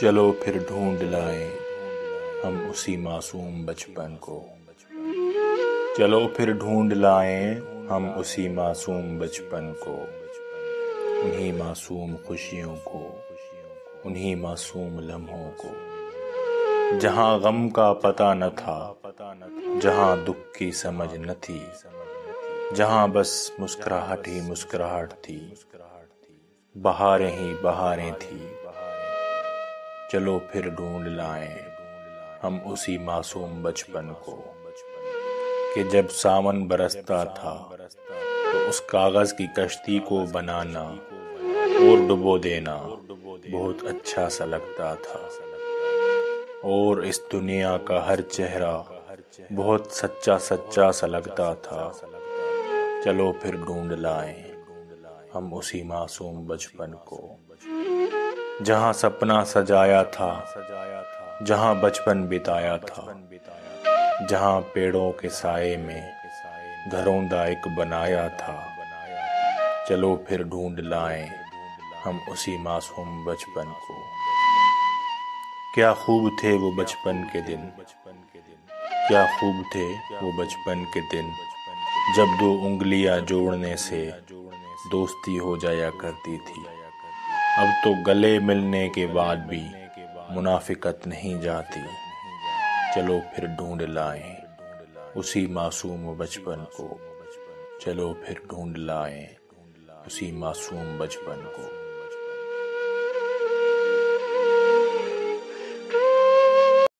چلو پھر ڈھونڈ لائیں ہم اسی معصوم بچپن کو، چلو پھر ڈھونڈ لائیں ہم اسی معصوم بچپن کو، انہی معصوم خوشیوں کو، انہی معصوم لمحوں کو، جہاں غم کا پتہ نہ تھا، جہاں دکھ کی سمجھ نہ تھی، جہاں بس مسکراہٹ ہی مسکراہٹ تھی، بہاریں ہی بہاریں تھی۔ چلو پھر ڈھونڈ لائیں ہم اسی معصوم بچپن کو، کہ جب ساون برستا تھا تو اس کاغذ کی کشتی کو بنانا اور ڈبو دینا بہت اچھا سا لگتا تھا، اور اس دنیا کا ہر چہرہ بہت سچا سچا سا لگتا تھا۔ چلو پھر ڈھونڈ لائیں ہم اسی معصوم بچپن کو، جہاں سپنا سجایا تھا، جہاں بچپن بتایا تھا، جہاں پیڑوں کے سائے میں گھروندا ایک بنایا تھا۔ چلو پھر ڈھونڈ لائیں ہم اسی معصوم بچپن کو۔ کیا خوب تھے وہ بچپن کے دن، کیا خوب تھے وہ بچپن کے دن، جب دو انگلیاں جوڑنے سے دوستی ہو جایا کرتی تھی۔ اب تو گلے ملنے کے بعد بھی منافقت نہیں جاتی۔ چلو پھر ڈھونڈ لائیں اسی معصوم بچپن کو، چلو پھر ڈھونڈ لائیں اسی معصوم بچپن کو۔